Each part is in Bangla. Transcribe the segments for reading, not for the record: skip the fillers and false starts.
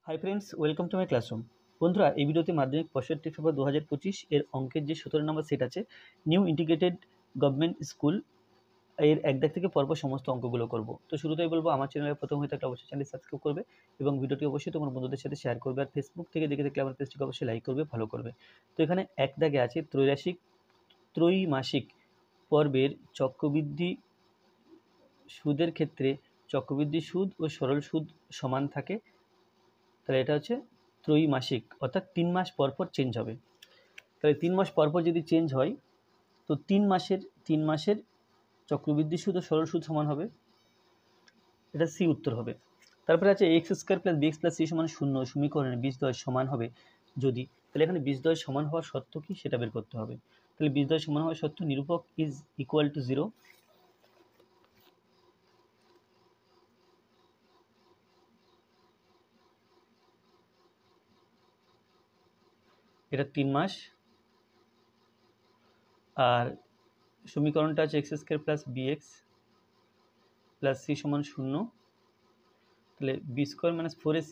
Hi friends, welcome to my classroom. বন্ধুরা, এই ভিডিওতে মাধ্যমিক 65 ফেব্রুয়ারি 2025 এর অঙ্কের যে 17 নম্বর সেট আছে, নিউ ইন্টিগ্রেটেড গভর্নমেন্ট স্কুল, এর এক দাগ থেকে পরপর সমস্ত অঙ্কগুলো করব। তো শুরুতেই বলবো, আমার চ্যানেলে প্রথম হয়ে থাকলে অবশ্যই চ্যানেল সাবস্ক্রাইব করবে এবং ভিডিওটি অবশ্যই তোমার বন্ধুদের সাথে শেয়ার করবে। আর ফেসবুক থেকে দেখে দেখলে আমার পেজটিকে অবশ্যই লাইক করবে, ফলো করবে। তো এখানে এক দাগে আছে ত্রৈমাসিক পর্বের চক্রবৃদ্ধি সুদের ক্ষেত্রে চক্রবৃদ্ধি সুদ ও সরল সুদ সমান থাকে। তাহলে এটা হচ্ছে ত্রৈমাসিক, অর্থাৎ 3 মাস পর পর চেঞ্জ হবে। তাহলে 3 মাস পর পর যদি চেঞ্জ হয়, তো 3 মাসের চক্রবৃদ্ধি সুদ ও সরল সুদ সমান হবে। এটা সি উত্তর হবে। তারপরে আছে x square plus bx plus c সমান 0 সমীকরণে বীজদ্বয় সমান হবে যদি। তাহলে এখানে বীজদ্বয় সমান হওয়ার শর্ত কি সেটা বের করতে হবে। তাহলে বীজদ্বয় সমান হওয়ার শর্ত, নিরূপক ইজ ইকুয়াল টু 0, এটা 3 মাস। আর সমীকরণটা আছে x square plus bx plus c সমান 0। তাহলে বি স্কোয়ার মাইনাস 4ac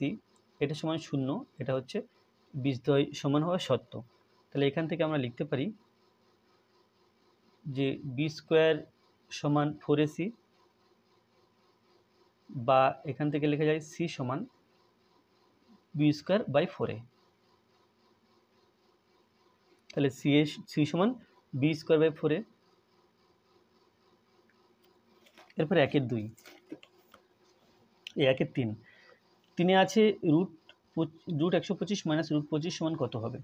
এটা সমান 0, এটা হচ্ছে বীজদ্বয় সমান হওয়ার শর্ত। তাহলে এখান থেকে আমরা লিখতে পারি যে বি স্কোয়ার সমান 4ac, বা এখান থেকে লেখা যায় সি সমান বি স্কোয়ার বাই 4a। তাহলে সি সমান বি স্কোয়ার বাই 4a। এরপরে 1/2, এই 1/3, 3 আছে রুট 125 মাইনাস রুট 25 সমান কত হবে?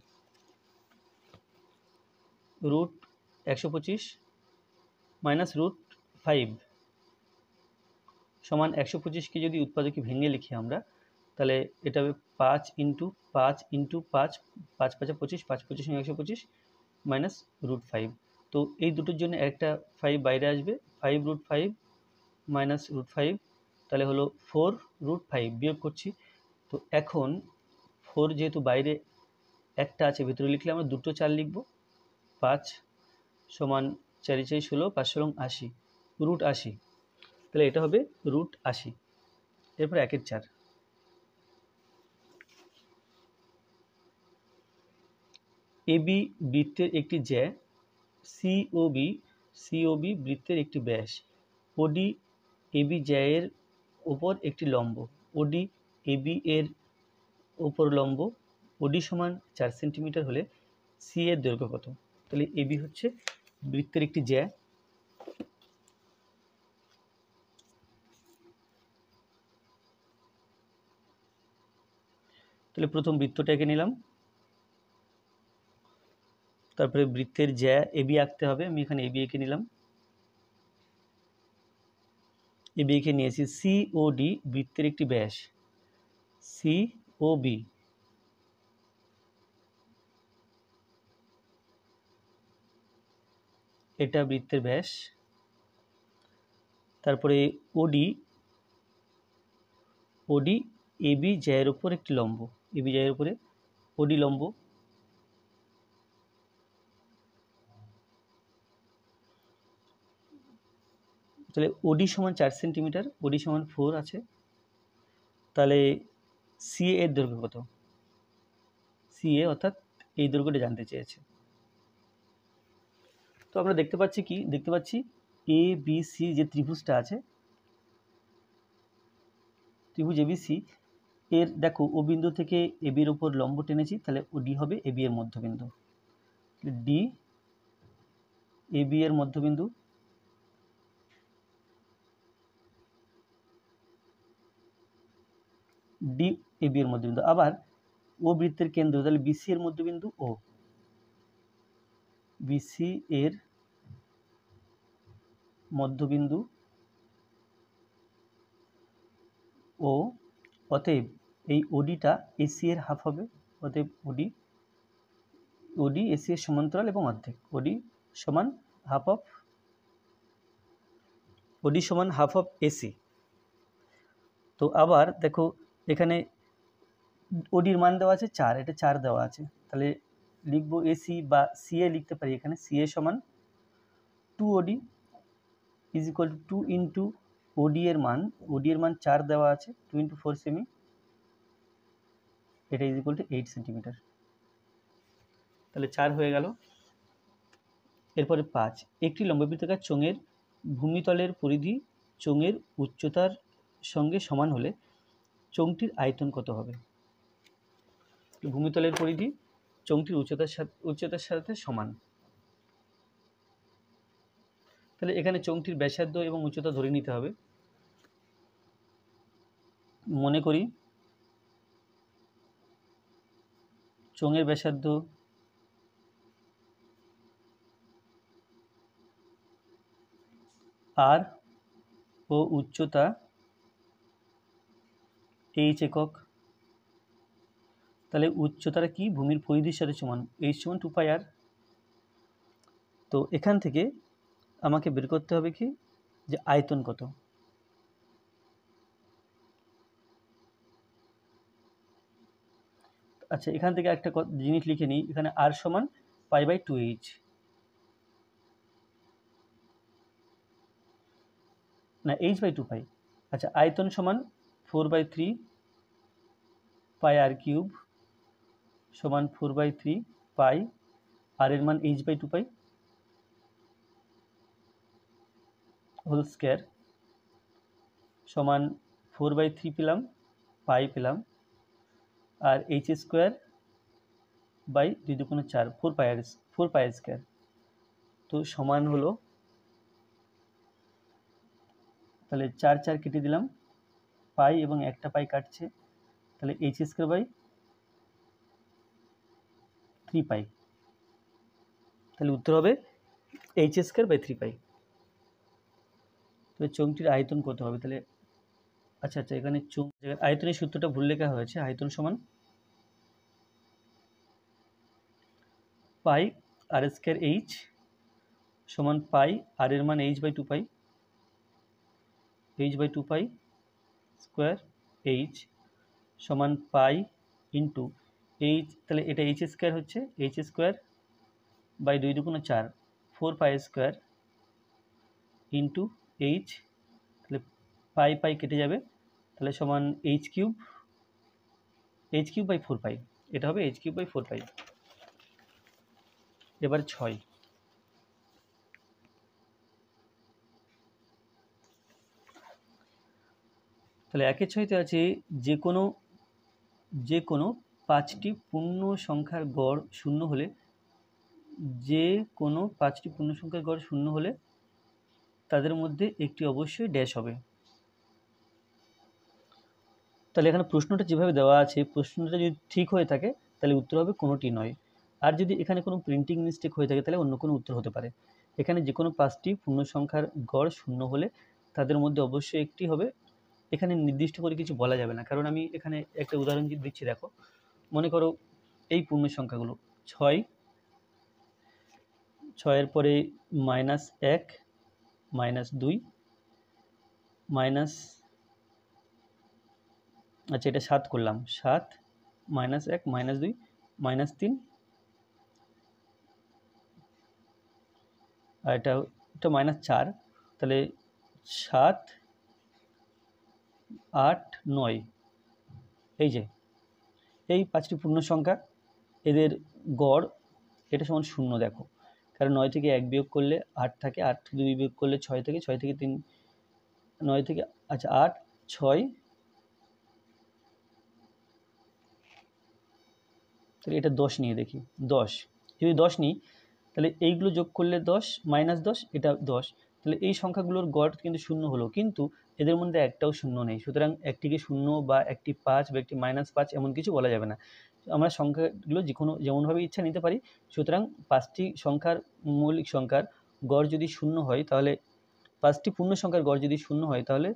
রুট 125 মাইনাস রুট 5 সমান 125কে যদি উৎপাদকে ভেঙে লিখি আমরা, তাহলে এটা হবে 5 ইন্টু 5 ইন্টু 5, 5 5 25, 5 25 125 মাইনাস রুট 5। তো এই দুটোর জন্য একটা 5 বাইরে আসবে, 5 রুট 5 মাইনাস রুট 5, তাহলে হলো 4 রুট 5। বিয়োগ করছি, তো এখন 4 যেহেতু বাইরে একটা আছে, ভেতরে লিখলে আমরা দুটো 4 লিখব। 5 সমান 4 4 16, 5 16 80, রুট 80। তাহলে এটা হবে রুট 80। এরপর 1/4, এবি বৃত্তের একটি জ্যা, সিওবি বৃত্তের একটি ব্যাস, ওডি এবি জ্যায়ের ওপর একটি লম্ব, ওডি এবি এর ওপর লম্ব, ওডি সমান 4 সেন্টিমিটার হলে সি এর দৈর্ঘ্য কত? তাহলে এবি হচ্ছে বৃত্তের একটি জ্যা। তাহলে প্রথম বৃত্তটা এঁকে নিলাম, তারপরে বৃত্তের জ্যা এবি আঁকতে হবে। আমি এখানে এবি এঁকে নিলাম, এবি এঁকে নিয়েছি। সিওডি বৃত্তের একটি ব্যাস, সিওবি এটা বৃত্তের ব্যাস। তারপরে ওডি এবি জ্যায়ের উপর একটি লম্ব, এবি জ্যায়ের উপরে ওডি লম্ব। তাহলে ওডি সমান 4 সেন্টিমিটার, ওডি সমান 4 আছে। তাহলে সি এর দৈর্ঘ্য কত? সি এ অর্থাৎ এই দৈর্ঘ্যটা জানতে চেয়েছে। তো আমরা দেখতে পাচ্ছি এ বি সি যে ত্রিভুজটা আছে, ত্রিভুজ এবিসি এর দেখো ও বিন্দু থেকে এবির উপর লম্ব টেনেছি, তাহলে ও ডি হবে এবি এর মধ্যবিন্দু। ডি এবি এর মধ্যবিন্দু, ডি এবি এর মধ্যবিন্দু। আবার ও বৃত্তের কেন্দ্র, তাহলে বিসি এর মধ্যবিন্দু ও, বিসি এর মধ্যবিন্দু ও, অতএব এই ওডিটা এসি এর হাফ হবে। অতএব ওডি এসি এর সমান্তরাল এবং অর্ধেক। ওডি সমান হাফ অফ এসি। তো আবার দেখো এখানে ওডির মান দেওয়া আছে 4, এটা 4 দেওয়া আছে, তাহলে লিখবো এসি বা সিএ লিখতে পারি। এখানে সিএ সমান 2OD is equal two 2 into ওডি এর মান 4 দেওয়া আছে, 2 ইন্টু 4 সেমি, এটা ইজ ইকুয়াল টু 8 সেন্টিমিটার। তাহলে 4 হয়ে গেল। এরপরে 5, একটি লম্ববৃত্তাকার চোঙের ভূমিতলের পরিধি চোঙের উচ্চতার সঙ্গে সমান হলে চোঙটির আয়তন কত হবে? ভূমিতলের পরিধি চোঙটির উচ্চতার সাথে সমান। তাহলে এখানে চোঙটির ব্যাসার্ধ এবং উচ্চতা ধরে নিতে হবে। মনে করি চোঙের ব্যাসার্ধ আর ও উচ্চতা h একক। তাহলে উচ্চতাটা কি? ভূমির পরিধির সাথে সমান, h সমান 2πr। তো এখান থেকে আমাকে বের করতে হবে কি যে আয়তন কত। আচ্ছা, এখান থেকে একটা জিনিস লিখে নিই, এখানে r সমান π/2h, না h/2π। আচ্ছা, আয়তন সমান 4/3 πr³ সমান 4/3 পাই, আর এর মান h/2π হোল স্কয়ার সমান 4/3 পেলাম, পাই পেলাম, আর h² বাই 2 × 4 4πr²। তো সমান হলো, তাহলে 4 4 কেটে দিলাম, পাই এবং একটা পাই কাটছে, তাহলে h²/3π। তাহলে উত্তর হবে h²/3π। তাহলে চোঙটির আয়তন কত হবে? তাহলে আচ্ছা এখানে আয়তনের সূত্রটা ভুল লেখা হয়েছে। আয়তন সমান পাই r² সমান পাই, আর এর মান h/2π, h/2π স্কোয়ার h সমান পাই ইন্টু h, তাহলে এটা h² হচ্ছে, h² by 2 × 4 4πr² into h, তাহলে পাই কেটে যাবে, তাহলে সমান h³/4π। এটা হবে h³/4π। এবার 6, তাহলে 1/6 আছে যে কোনো 5টি পূর্ণ সংখ্যার গড় শূন্য হলে তাদের মধ্যে একটি অবশ্যই ড্যাশ হবে। তাহলে এখানে প্রশ্নটা যেভাবে দেওয়া আছে, প্রশ্নটা যদি ঠিক হয়ে থাকে তাহলে উত্তর হবে কোনোটি নয়, আর যদি এখানে কোনো প্রিন্টিং মিস্টেক হয়ে থাকে তাহলে অন্য কোনো উত্তর হতে পারে। এখানে যে কোনো 5টি পূর্ণ সংখ্যার গড় শূন্য হলে তাদের মধ্যে অবশ্যই একটি হবে। এখানে নির্দিষ্ট করে কিছু বলা যাবে না, কারণ আমি এখানে একটা উদাহরণ দিচ্ছি। দেখো, মনে করো এই পূর্ণ সংখ্যাগুলো 6, 6-এর পরে -1 -2 আচ্ছা এটা 7 করলাম, 7 -1 -2 -3, আর এটা -4, তাহলে 7 8 9। এই 5টি পূর্ণ সংখ্যা, এদের গড় এটা সমান 0। দেখো, কারণ 9 থেকে 1 বিয়োগ করলে 8 থাকে, 8 থেকে 2 বিয়োগ করলে 6 থেকে, 6 থেকে 3 9 থেকে, আচ্ছা 8 6, তাহলে এটা 10 নিয়ে দেখি। 10, যদি 10 নিই তাহলে এইগুলো যোগ করলে 10 -10, এটা 10, তাহলে এই সংখ্যাগুলোর গড় কিন্তু 0 হলো, কিন্তু এদের মধ্যে একটাও 0 নেই। সুতরাং একটিকে 0 বা একটি 5 বা একটি -5 এমন কিছু বলা যাবে না। আমরা সংখ্যাগুলো যেমনভাবে ইচ্ছা নিতে পারি। সুতরাং 5টি সংখ্যার মৌলিক সংখ্যার গড় যদি 0 হয়, তাহলে 5টি পূর্ণ সংখ্যার গড় যদি 0 হয়, তাহলে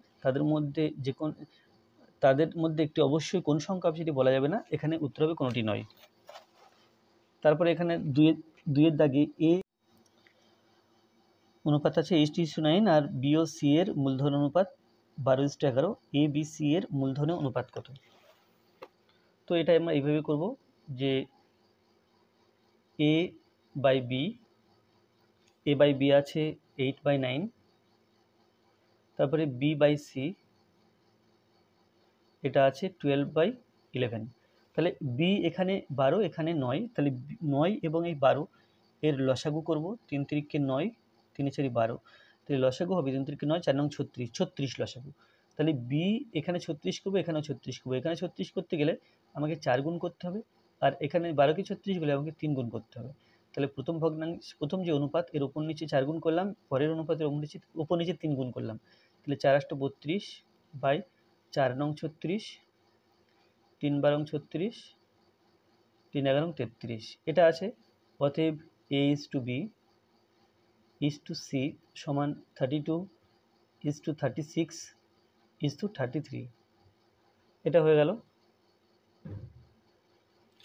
তাদের মধ্যে একটি অবশ্যই কোন সংখ্যা হবে সেটি বলা যাবে না। এখানে উত্তর হবে কোনোটি নয়। তারপরে এখানে 2-এর দাগে এ অনুপাত আছে h/9, আর বি ও সি এর মূলধন অনুপাত 12:11। এ বি সি এর মূলধনের অনুপাত কত? তো এটা আমরা এইভাবে করব যে a বাই বি আছে 8/9, তারপরে b/c এটা আছে 12/11। তাহলে বি এখানে 12, এখানে 9, তাহলে 9 এবং এই 12 এর লসাগু করব। 3 তিরিকে 9, 3 4 12, তাহলে লসাগু হবে 3 তিরিকে 9, 4 9 36, 36 লসাগু। তাহলে বি এখানে 36 করবো, এখানেও 36 করবো। এখানে 36 করতে গেলে আমাকে 4 গুণ করতে হবে, আর এখানে 12কে 36 বলে আমাকে 3 গুণ করতে হবে। তাহলে প্রথম যে অনুপাত এর উপর নিচে 4 গুণ করলাম, পরের অনুপাতের উপর নিচে 3 গুণ করলাম। তাহলে 4 8 32 বাই 4 9 36, 3 12 36, 3 11 33, এটা আছে। অতএব A is to B is to C সমান 32 is to 36 is to 33, এটা হয়ে গেল।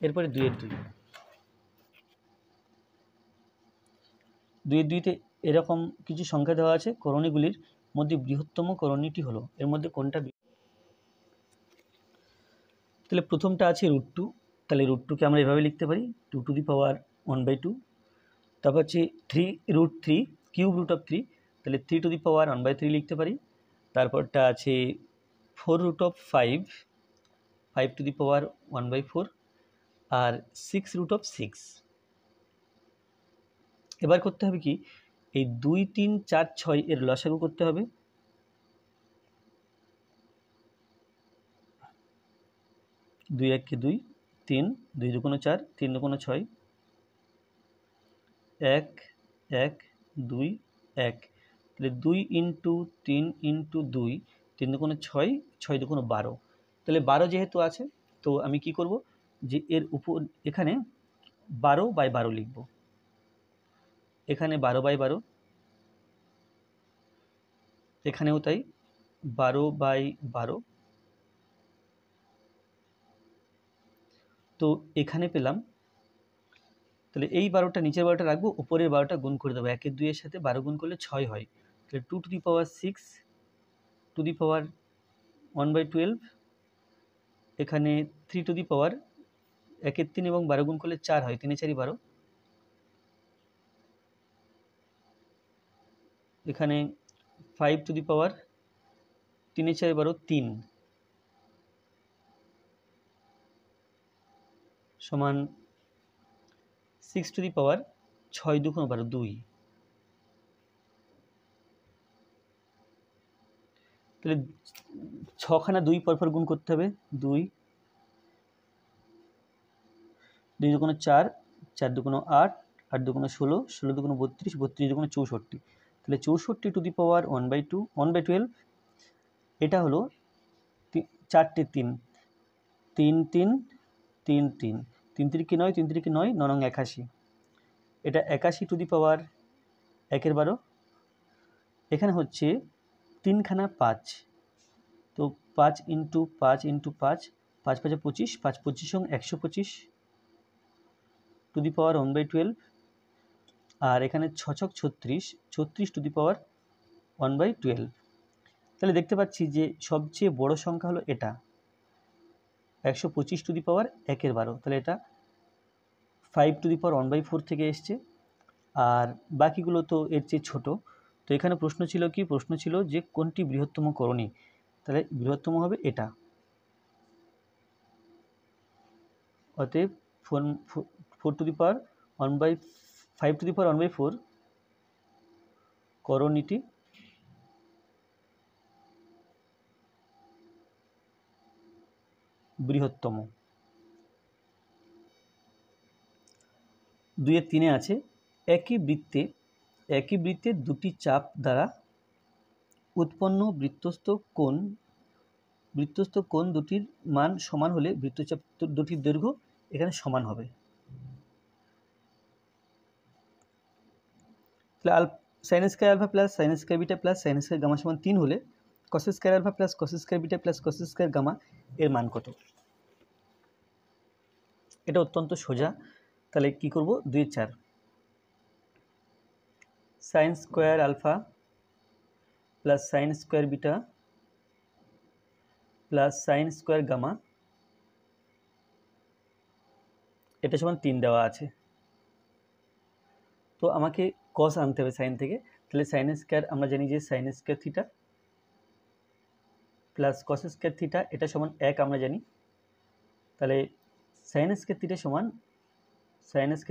এরপরে 2 এর 2, 2 এর 2তে এরকম কিছু সংখ্যা দেওয়া আছে। করণীগুলির মধ্যে বৃহত্তম করণীটি হলো, এর মধ্যে কোনটা? তাহলে প্রথমটা আছে √2, তাহলে √2কে আমরা এভাবে লিখতে পারি 2 to the power 1/2। তারপর হচ্ছে 3√3 কিউব রুট অফ 3, তাহলে 3 to the power 1/3 লিখতে পারি। তারপরটা আছে 4√5, 5 to the power 1/4, আর 6√6। এবার করতে হবে কি, এই 2 3 4 6 এর লসাগু করতে হবে। 2 1 কে 2, 3, 2 2 4, 3 2 6, 1 1 2 1, তাহলে 2 ইন্টু 3 ইন্টু 2, 3 2 6, 6 2 12, তাহলে 12 যেহেতু আছে, তো আমি কি করব, যে এর উপর এখানে 12/12 লিখব। এখানে 12/12, এখানেও তাই 12/12। তো এখানে পেলাম, তাহলে এই 12টা নিচের 12টা রাখবো, উপরের 12টা গুণ করে দেবো। 1 এর 2 এর সাথে 12 গুণ করলে 6 হয়, তাহলে 2 to the power 6 to the power 1/12, এখানে 3 to the power 1 এর 3 এবং 12 গুণ করলে 4 হয়, 3 4 12, এখানে 5 to the power 3 4 12 3 সমান 6 to the power 6 2 12 2, তাহলে 6খানা 2 পরপর গুণ করতে হবে। 2 2 2 4, 4 2 8, 8 2 16, 16 2 32, 32 2 64, তাহলে 64 to the power 1/2 1/12, এটা হলো 4টে 3, 3 3 3 3, 3 3 9, 3 3 9, 9 9 81, এটা 81 to the power 1 এর 12। এখানে হচ্ছে 3খানা 5, তো 5 into 5 into 5, 5 5 25, 5 25 125 to the power 1/12, আর এখানে 6 6 36, 36 to the power 1/12। তাহলে দেখতে পাচ্ছি যে সবচেয়ে বড় সংখ্যা হলো এটা 125 to the power 1 এর 12, তাহলে এটা 5 to the power 1/4 থেকে এসছে, আর বাকিগুলো তো এর চেয়ে ছোট। তো এখানে প্রশ্ন ছিল কি, প্রশ্ন ছিল যে কোনটি বৃহত্তম করণী, তাহলে বৃহত্তম হবে এটা। অতএব 4 to the power 5 to the power 1/4 করণীটি বৃহত্তম। 2 এর 3 আছে, একই বৃত্তে দুটি চাপ দ্বারা উৎপন্ন বৃত্তস্থ কোণ দুটির মান সমান হলে বৃত্তচাপ দুটির দৈর্ঘ্য এখানে সমান হবে। তাহলে sin square alpha plus sin square beta plus sin square gamma সমান 3 হলে cos square alpha plus cos square beta plus cos square gamma এর মান কত? এটা অত্যন্ত সোজা। তাহলে কি করব, 2 এর 4, sin square alpha plus sin square beta plus sin square gamma, এটা সমান 3 দেওয়া আছে। তো আমাকে cos আনতে হবে sin থেকে, তাহলে sin স্কয়ার আমরা জানি যে sin square theta plus cos square theta এটা সমান 1 আমরা জানি। তাহলে সাইন স্কয়ার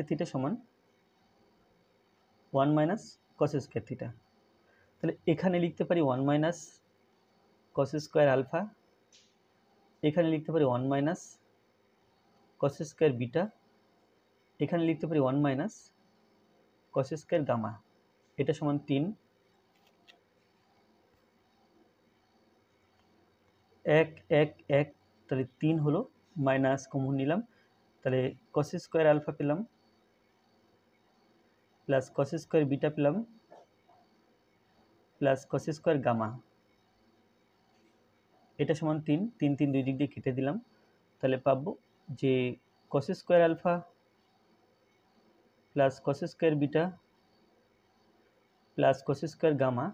থিটা সমান 1 মাইনাস কস স্কয়ার থিটা। তাহলে এখানে লিখতে পারি 1 মাইনাস কস স্কয়ার আলফা, এখানে লিখতে পারি 1 মাইনাস কস স্কয়ার বিটা, এখানে লিখতে পারি 1 মাইনাস কস স্কয়ার গামা। এটা সমান 3। 1 1 1, তাহলে 3 হলো, মাইনাস কমন নিলাম, তাহলে কস স্কয়ার আলফা পেলাম প্লাস কস স্কয়ার বিটা পেলাম প্লাস কস স্কয়ার গামা। এটা সমান 3 3 3 দুই দিক দিয়ে কেটে দিলাম, তাহলে পাবো যে cos square alpha plus cos square beta plus cos square gamma,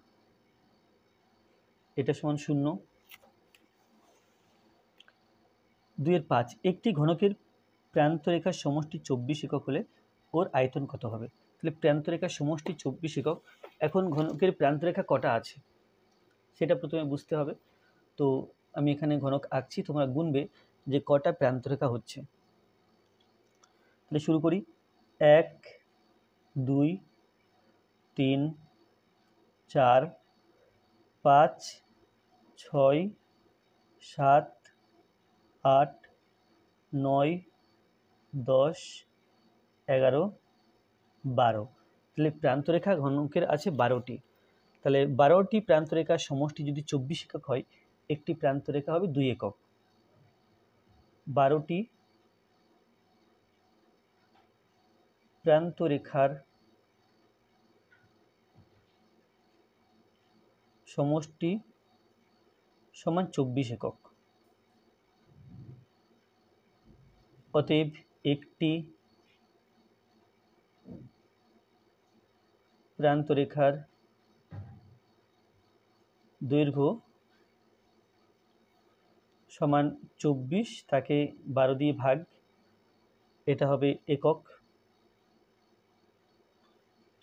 এটা সমান 0। 2-5, একটি ঘনকের প্রান্তরেখার সমষ্টি 24 একক হলে ওর আয়তন কত হবে? তাহলে প্রান্তরেখার সমষ্টি 24 একক। এখন ঘনকের প্রান্তরেখা কটা আছে সেটা প্রথমে বুঝতে হবে। তো আমি এখানে ঘনক আঁকছি, তোমরা গুনবে যে কটা প্রান্তরেখা হচ্ছে। তাহলে শুরু করি। 1 2 3 4 5 6 7 8 9 10 11 12। তাহলে প্রান্তরেখা ঘনকের আছে 12টি। তাহলে 12টি প্রান্তরেখার সমষ্টি যদি 24 একক হয়, একটি প্রান্তরেখা হবে 2 একক। 12টি প্রান্তরেখার সমষ্টি সমান 24 একক। অতএব একটি প্রান্তরেখার দৈর্ঘ্য সমান 24, তাকে 12 দিয়ে ভাগ, এটা হবে একক,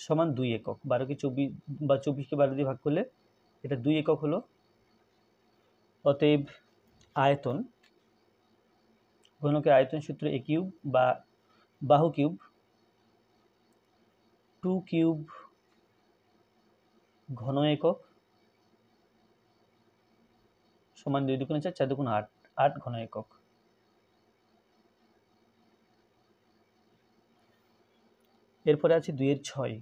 সমান 2 একক। 12কে 24 বা 24কে 12 দিয়ে ভাগ করলে এটা 2 একক হলো। অতএব আয়তন, ঘনকের আয়তন সূত্র a কিউব বা বাহু কিউব 2 কিউব ঘন একক সমান 2 দুগুণে 4 4 দুগুণে 8 8 ঘন একক। এরপরে আছে 2-6।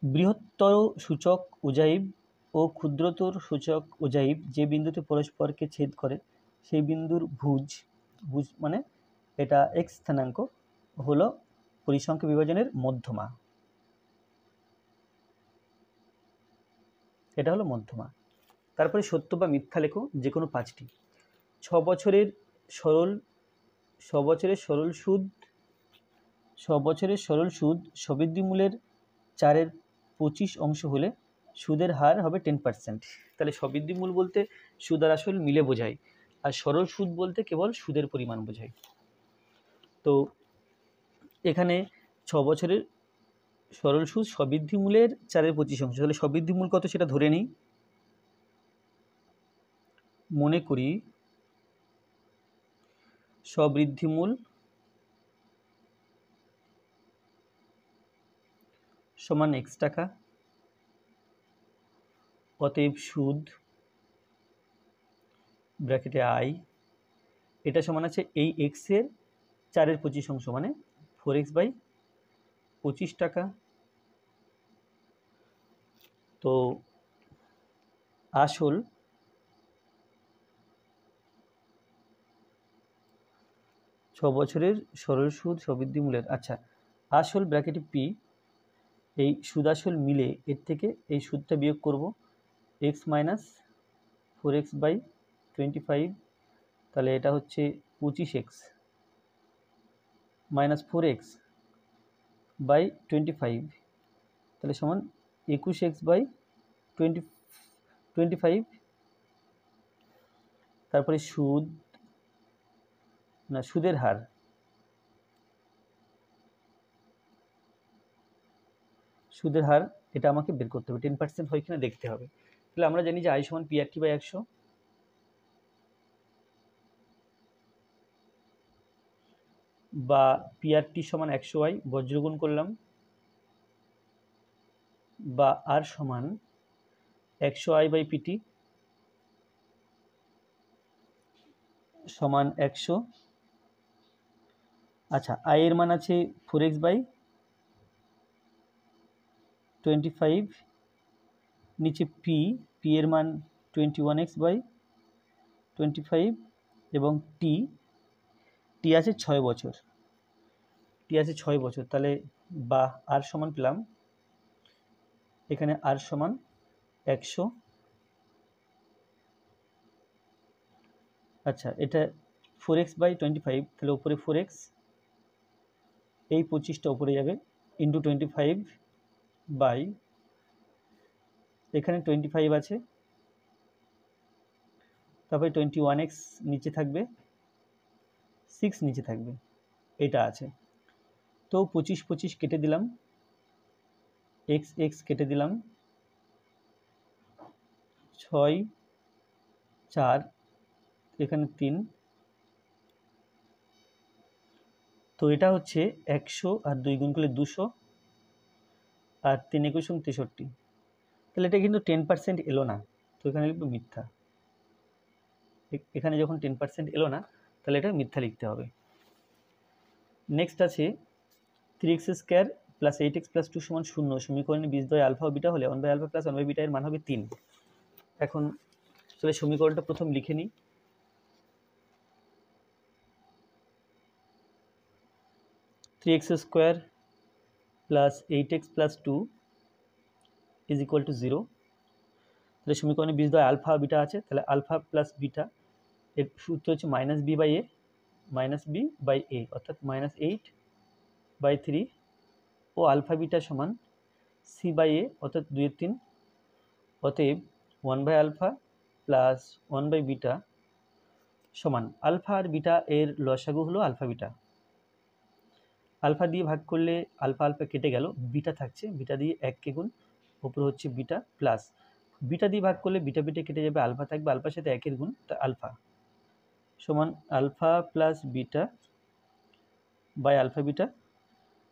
বৃহত্তর সূচক উজাইব ও ক্ষুদ্রতর সূচক উজাইব যে বিন্দুতে পরস্পরকে ছেদ করে সেই বিন্দুর ভুজ মানে এটা x স্থানাঙ্ক হলো পরিসংখ্যা বিভাজনের মধ্যমা। এটা হলো মধ্যমা। তারপরে সত্য বা মিথ্যা লেখো যে কোনো 5টি। 6 বছরের সরল সুদ সবৃদ্ধিমূলের 4/25 অংশ হলে সুদের হার হবে 10%। তাহলে সবৃদ্ধিমূল বলতে সুদ আর আসল মিলে বোঝায়, আর সরল সুদ বলতে কেবল সুদের পরিমাণ বোঝায়। তো এখানে 6 বছরের সরল সুদ সবৃদ্ধিমূলের 4/25 অংশ, তাহলে সবৃদ্ধিমূল কত সেটা ধরে নিই। মনে করি সবৃদ্ধিমূল সমান x টাকা। অতএব সুদ ব্র্যাকেটে i, এটা সমান আছে এই x এর 4/25 অংশ মানে 4x/25 টাকা। তো আসল ছ বছরের সরল সুদ সবৃদ্ধিমূলের, আচ্ছা আসল ব্র্যাকেটে পি, এই সুদ আসল মিলে এর থেকে এই সুদটা বিয়োগ করব, x মাইনাস 4x/25, তাহলে এটা হচ্ছে 25x মাইনাস 4x/25, তাহলে সমান 21x/25। তারপরে সুদের হার, এটা আমাকে বের করতে হবে, 10% হয় কিনা দেখতে হবে। তাহলে আমরা জানি যে আই সমান PRT বাই 100, বা PRT সমান 100Y বজ্রগুণ করলাম, বা আর সমান 100I বাই PT সমান 100। আচ্ছা, আই এর মান আছে 4x বাই 25, নিচে পি এর মান 21x বাই 25, এবং টি আছে 6 বছর, তাহলে বা আর সমান পেলাম এখানে আর সমান 100। আচ্ছা, এটা 4x বাই 25, তাহলে উপরে 4x, এই 25টা উপরে যাবে, ইন্টু 25 বাই, এখানে 25 আছে, তারপরে 21x নিচে থাকবে, 6 নিচে থাকবে, এটা আছে। তো 25 কেটে দিলাম, x কেটে দিলাম, 6 4, এখানে 3, তো এটা হচ্ছে 100 আর 2 গুণ করলে 200, আর 3 21 63। তাহলে এটা কিন্তু 10% এলো না, তো এখানে লিখবো মিথ্যা। এখানে যখন 10% এলো না, তাহলে এটা মিথ্যা লিখতে হবে। নেক্সট আছে 3x square plus 8x plus 2 সমান 0 সমীকরণে বীজদ্বয় আলফা ও বিটা হলে 1 by alpha plus 1 by beta এর মান হবে 3। এখন তাহলে সমীকরণটা প্রথম লিখে নিই। 3x square plus 8x plus 2 is equal two 0। তাহলে সমীকরণে বীজদ্বয় আলফা ও বিটা আছে, তাহলে আলফা প্লাস বিটা এর সূত্র হচ্ছে মাইনাস বি বাই এ, অর্থাৎ -8/3, ও আলফা বিটা সমান সি বাই এ, অর্থাৎ 2/3। অতএব 1 by alpha plus 1 by beta সমান, আলফা আর বিটা এর লসাগু হলো আলফা বিটা। আলফা দিয়ে ভাগ করলে আলফা কেটে গেল, বিটা থাকছে, বিটা দিয়ে 1 গুণ, উপরে হচ্ছে বিটা, প্লাস বিটা দিয়ে ভাগ করলে বিটা কেটে যাবে, আলফা থাকবে, আলফার সাথে 1 গুণ, তা আলফা সমান alpha plus beta by alpha beta.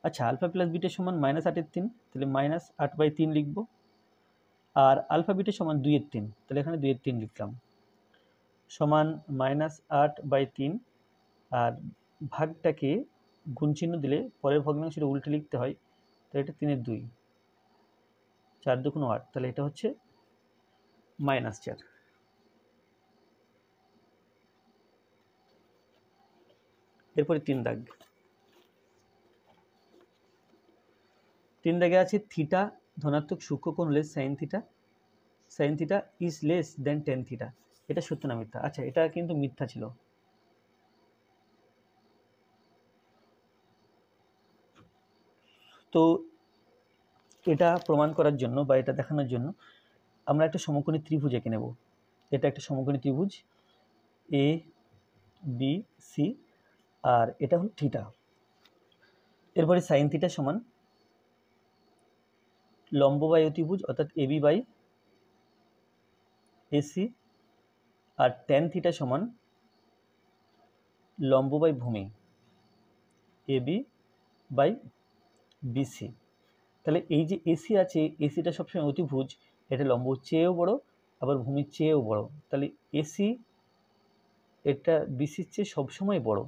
আচ্ছা, আলফা প্লাস বিটা সমান -8/3, তাহলে -8/3 লিখব। আর আলফা বিটা সমান 2/3, তাহলে এখানে 2/3 লিখলাম, সমান -8/3, আর ভাগটাকে গুণ চিহ্ন দিলে পরের ভগ্নাংশটা উল্টে লিখতে হয়, তাহলে এটা 3/2, 4 2 8, তাহলে এটা হচ্ছে -4। এরপরে 3 দাগ, 3 দাগে আছে থিটা ধনাত্মক সূক্ষ্মকোণ হলে sine theta is less than tan theta. এটা সত্য না মিথ্যা? আচ্ছা, এটা কিন্তু মিথ্যা ছিল। তো এটা প্রমাণ করার জন্য বা এটা দেখানোর জন্য আমরা একটা সমকোণী ত্রিভুজ এঁকে নেব। এটা একটা সমকোণী ত্রিভুজ এ বি সি, আর এটা হলো থিটা। এরপরে সাইন থিটা সমান লম্ব বাই অতিভুজ, অর্থাৎ এবি বাই এসি, আর ট্যান থিটা সমান লম্ব বাই ভূমি, এবি বাই বিসি। তাহলে এই যে এসি আছে, এসিটা সবসময় অতিভুজ, এটা লম্ব চেয়েও বড় আবার ভূমির চেয়েও বড়, তাহলে এসি এটা বিসির চেয়ে সবসময় বড়।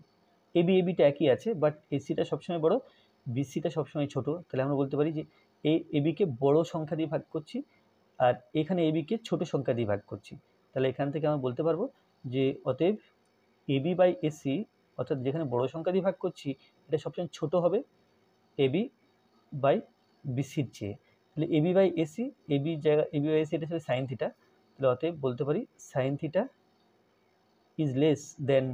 এবিটা একই আছে, বাট এসিটা সবসময় বড়, বিসিটা সবসময় ছোট। তাহলে আমরা বলতে পারি যে এবিকে বড় সংখ্যা দিয়ে ভাগ করছি, আর এখানে এবিকে ছোট সংখ্যা দিয়ে ভাগ করছি। তাহলে এখান থেকে আমরা বলতে পারবো যে অতএব এবি বাই এসি, অর্থাৎ যেখানে বড় সংখ্যা দিয়ে ভাগ করছি, এটা সবসময় ছোট হবে এবি বাই বিসির চেয়ে। তাহলে এবি বাই এসি এটা হচ্ছে সাইন থিটা, তাহলে অতএব বলতে পারি sine theta is less than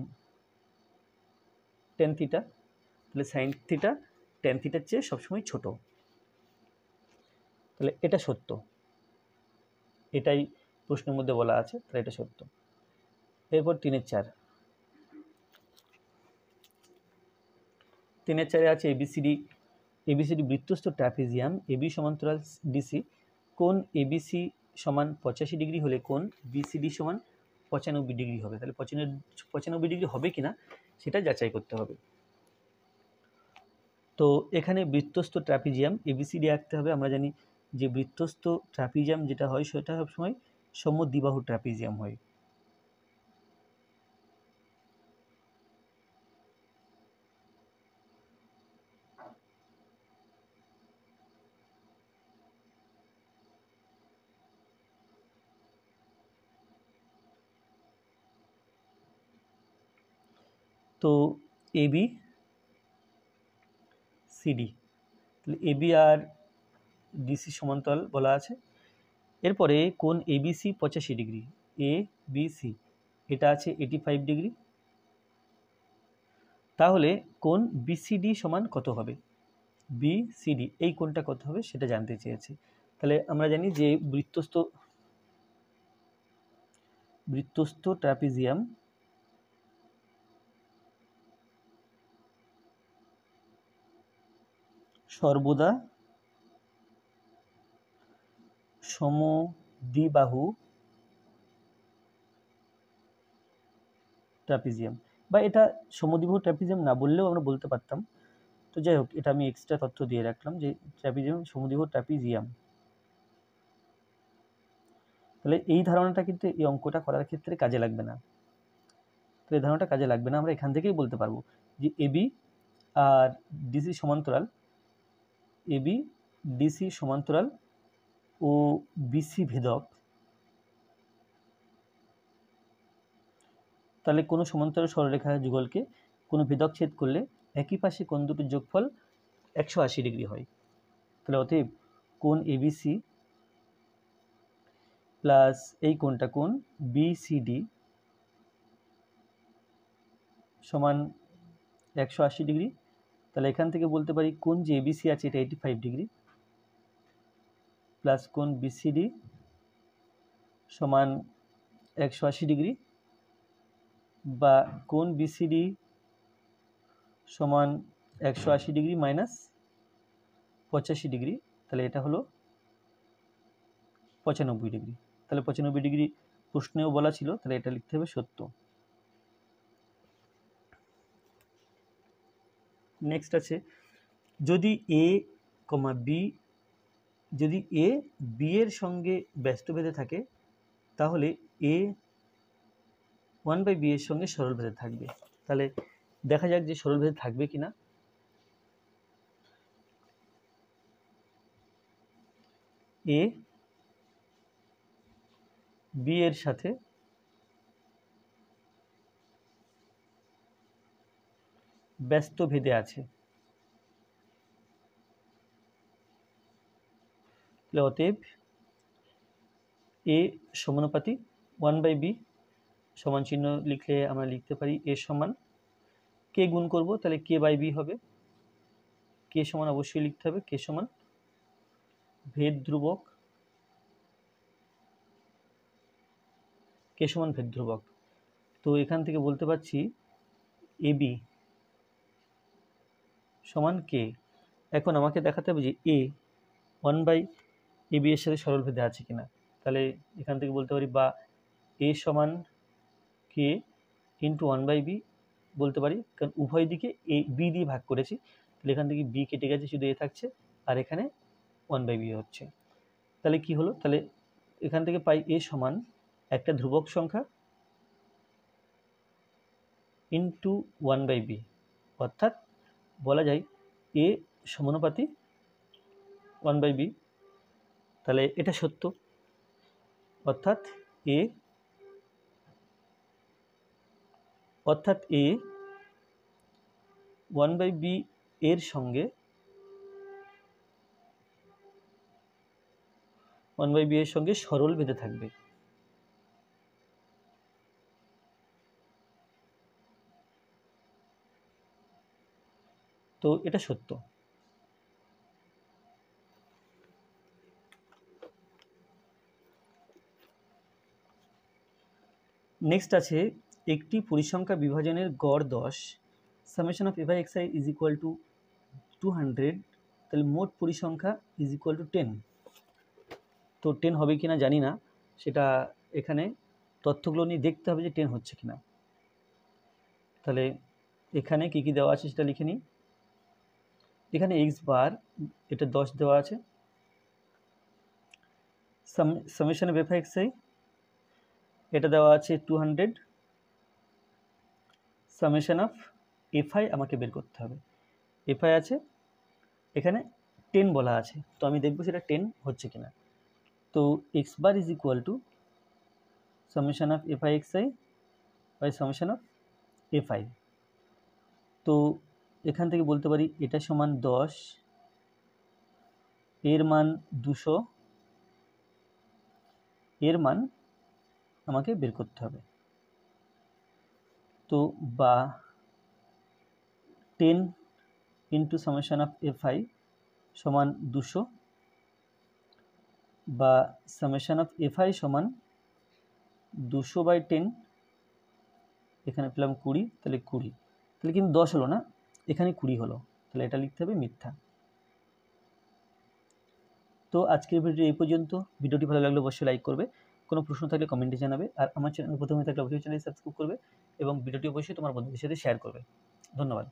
tan theta. তাহলে সাইন থিটা টেন থিটার চেয়ে সবসময় ছোট। তাহলে এটা সত্য, এটাই প্রশ্নের মধ্যে বলা আছে, তাহলে এটা সত্য। এরপর 3-4, 3-4 আছে এবিসিডি এবিসিডি বৃত্তস্থ ট্র্যাপিজিয়াম এবি সমান্তরাল ডিসি, কোণ এবিসি সমান 85 ডিগ্রি হলে কোণ বিসিডি সমান 95 ডিগ্রি হবে। তাহলে 95 ডিগ্রি হবে কিনা সেটা যাচাই করতে হবে। তো এখানে বৃত্তস্থ ট্র্যাপিজিয়াম এবিসিডি আঁকতে হবে। আমরা জানি যে বৃত্তস্থ ট্র্যাপিজিয়াম যেটা হয় সেটা সবসময় সমদ্বিবাহু ট্র্যাপিজিয়াম হয়। তো এবি সিডি, তাহলে এবি আর ডিসি সমান্তরাল বলা আছে। এরপরে কোণ ABC 85 degree, A B C এটা আছে 85 ডিগ্রি, তাহলে কোণ বিসিডি সমান কত হবে? বিসিডি এই কোণটা কত হবে সেটা জানতে চেয়েছে। তাহলে আমরা জানি যে বৃত্তস্থ ট্র্যাপিজিয়াম সর্বদা সমদ্বিবাহু ট্র্যাপিজিয়াম, বা এটা সমদ্বিবাহু ট্র্যাপিজিয়াম না বললেও আমরা বলতে পারতাম। তো যাই হোক, এটা আমি এক্সট্রা তথ্য দিয়ে রাখলাম যে ট্র্যাপিজিয়াম সমদ্বিবাহু ট্র্যাপিজিয়াম। তাহলে এই ধারণাটা কিন্তু এই অঙ্কটা করার ক্ষেত্রে কাজে লাগবে না। তো এই ধারণাটা কাজে লাগবে না, আমরা এখান থেকেই বলতে পারবো যে এবি আর ডিসি সমান্তরাল, এবি ডিসি সমান্তরাল ও বিসি ভেদক। তাহলে কোনো সমান্তরাল সরলরেখা যুগলকে কোনো ভেদক ছেদ করলে একই পাশে কোণ দুটোর যোগফল 180 ডিগ্রি হয়। তাহলে অতএব কোণ এবিসি প্লাস এই কোণটা কোণ বিসিডি সমান 180 ডিগ্রি। তাহলে এখান থেকে বলতে পারি কোণ যে এবিসি আছে এটা 85 ডিগ্রি প্লাস কোণ বিসিডি সমান 180 ডিগ্রি, বা কোণ বিসিডি সমান 180 ডিগ্রি মাইনাস 85 ডিগ্রি, তাহলে এটা হলো 95 ডিগ্রি। তাহলে 95 ডিগ্রি প্রশ্নেও বলা ছিল, তাহলে এটা লিখতে হবে সত্য। নেক্সট আছে যদি এ বি, যদি এ বি এর সঙ্গে ব্যস্তভেদে থাকে তাহলে এ 1/b এর সঙ্গে সরলভেদে থাকবে। তাহলে দেখা যাক যে সরলভেদে থাকবে কিনা। এ বি এর সাথে ব্যস্তভেদে আছে, তাহলে অতএব এ সমানুপাতি 1/b, সমান চিহ্ন লিখলে আমরা লিখতে পারি এ সমান কে গুণ করব, তাহলে কে বাই বি হবে। কে সমান অবশ্যই লিখতে হবে কে সমান ভেদ ধ্রুবক, কে সমান ভেদ ধ্রুবক। তো এখান থেকে বলতে পারছি এবি সমান কে। এখন আমাকে দেখাতে হবে যে এ 1/ab এর সাথে সরলভেদে আছে কিনা। তাহলে এখান থেকে বলতে পারি বা এ সমান কে ইন্টু 1/b বলতে পারি, কারণ উভয় দিকে এ বি দিয়ে ভাগ করেছি। তাহলে এখান থেকে বি কেটে গেছে, শুধু এ থাকছে, আর এখানে 1/b হচ্ছে। তাহলে কি হলো, তাহলে এখান থেকে পাই এ সমান একটা ধ্রুবক সংখ্যা ইন্টু 1/b, অর্থাৎ বলা যায় এ সমানুপাতি 1/b। তাহলে এটা সত্য, অর্থাৎ এ 1/b এর সঙ্গে 1/b এর সঙ্গে সরল ভেদে থাকবে। তো এটা সত্য। নেক্সট আছে একটি পরিসংখ্যা বিভাজনের গড় 10, summation of a by x i is equal to 200 তাহলে মোট পরিসংখ্যা ইজ ইকুয়াল টু 10। তো 10 হবে কি না জানি না, সেটা এখানে তথ্যগুলো নিয়ে দেখতে হবে যে 10 হচ্ছে কিনা। তাহলে এখানে কি কি দেওয়া আছে সেটা লিখে নিই। এখানে এক্স বার, এটা 10 দেওয়া আছে। Summation of F x I, এটা দেওয়া আছে 200। সামেশন অফ এফ আই আমাকে বের করতে হবে। এফ আই আছে, এখানে 10 বলা আছে, তো আমি দেখব সেটা 10 হচ্ছে কিনা। তো x bar is equal to summation of f i x i by summation of f i. তো এখান থেকে বলতে পারি এটা সমান 10, এর মান 200, এর মান আমাকে বের করতে হবে। তো বা 10 into summation of f I সমান 200, বা সামেশন অফ এফ আই সমান 200/10, এখানে পেলাম 20, তাহলে 20, তাহলে কিন্তু 10 হলো না, এখানে 20 হলো, তাহলে এটা লিখতে হবে মিথ্যা। তো আজকের ভিডিও এই পর্যন্ত। ভিডিওটি ভালো লাগলে অবশ্যই লাইক করবে, কোনো প্রশ্ন থাকলে কমেন্টে জানাবে, আর আমার চ্যানেল প্রথমে থাকলে অবশ্যই চ্যানেল সাবস্ক্রাইব করবে এবং ভিডিওটি অবশ্যই তোমার বন্ধুদের সাথে শেয়ার করবে। ধন্যবাদ।